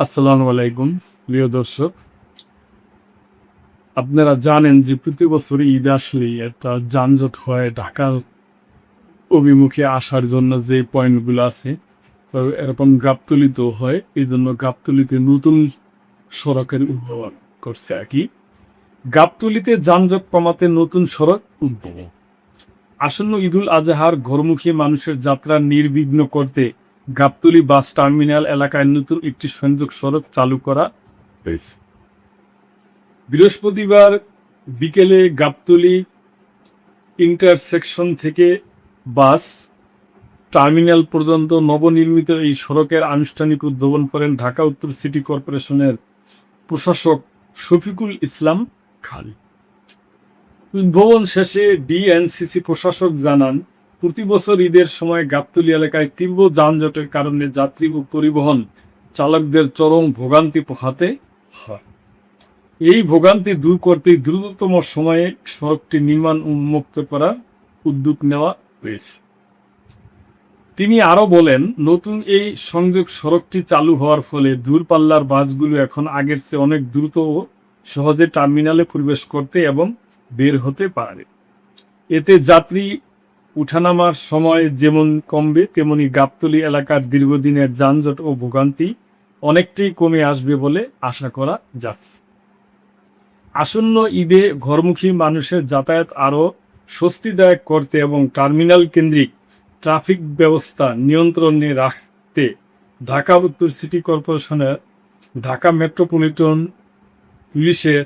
আসসালামু আলাইকুম প্রিয় দর্শক। আপনারা জানেন যে প্রতি বছরই ঈদ আসলেই একটা যানজট হয় ঢাকার অভিমুখে আসার জন্য যে পয়েন্টগুলো আছে, তো এরকম গাবতলীতেও হয়। এই জন্য গাবতলীতে নতুন সড়কের উদ্ভাবন করছে আর কি। গাবতলীতে যানজট কমাতে নতুন সড়ক উদ্ভাবন। আসন্ন ঈদুল আজহার ঘরমুখী মানুষের যাত্রা নির্বিঘ্ন করতে গাবতলী বাস টার্মিনাল এলাকায় নতুন একটি সংযোগ সড়ক চালু করা হয়েছে। বৃহস্পতিবার বিকেলে গাবতলী ইন্টারসেকশন থেকে বাস টার্মিনাল পর্যন্ত নবনির্মিত এই সড়কের আনুষ্ঠানিক উদ্বোধন করেন ঢাকা উত্তর সিটি কর্পোরেশনের প্রশাসক শফিকুল ইসলাম খান। উদ্বোধন শেষে ডিএনসিসি প্রশাসক জানান, প্রতি বছর ঈদের সময় গাবতলী এলাকায় তীব্র যানজটের কারণে যাত্রী ও পরিবহন চালকদের চরম ভোগান্তি পোহাতে হয়। এই ভোগান্তি দূর করতে দ্রুততম সময়ে সড়কটি নির্মাণ উন্মুক্ত করার উদ্যোগ নেওয়া হয়েছে। তিনি আরও বলেন, নতুন এই সংযোগ সড়কটি চালু হওয়ার ফলে দূরপাল্লার বাসগুলো এখন আগের চেয়ে অনেক দ্রুত ও সহজে টার্মিনালে প্রবেশ করতে এবং বের হতে পারে। এতে যাত্রী উঠানামার সময় যেমন কমবে, তেমনি গাবতলী এলাকার দীর্ঘদিনের যানজট ও ভোগান্তি অনেকটাই কমে আসবে বলে আশা করা যাচ্ছে। আসন্ন ঈদে ঘরমুখী মানুষের যাতায়াত আরও স্বস্তিদায়ক করতে এবং টার্মিনাল কেন্দ্রিক ট্রাফিক ব্যবস্থা নিয়ন্ত্রণে রাখতে ঢাকা উত্তর সিটি কর্পোরেশনের ঢাকা মেট্রোপলিটন পুলিশের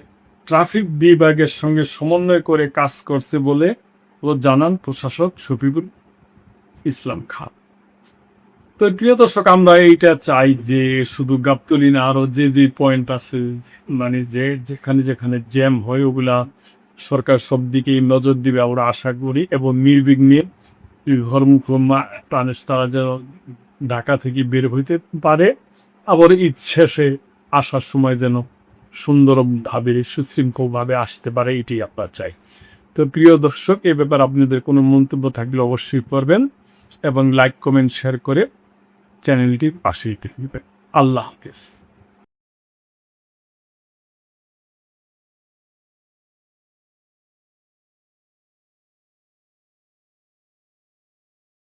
ট্রাফিক বিভাগের সঙ্গে সমন্বয় করে কাজ করছে বলে জানান প্রশাসক শফিকুল ইসলাম খান। তো প্রিয় দর্শক, আমরা এইটা চাই যে শুধু গাবতলী না, আরও যে যে পয়েন্ট আছে, মানে যেখানে যেখানে জ্যাম হয় ওগুলা সরকার সব দিকেই নজর দিবে আমরা আশা করি, এবং নির্বিঘ্নে ঘরমুখ মানুষ তারা যেন ঢাকা থেকে বের হইতে পারে, আবার ঈদ শেষে আসার সময় যেন সুন্দরভাবে সুশৃঙ্খলভাবে আসতে পারে, এটি আমরা চাই। তো প্রিয় দর্শক, এ ব্যাপারে আপনাদের কোনো মন্তব্য থাকলে অবশ্যই করবেন এবং লাইক কমেন্ট শেয়ার করে চ্যানেলটির পাশেই থাকবেন। আল্লাহ হাফেজ।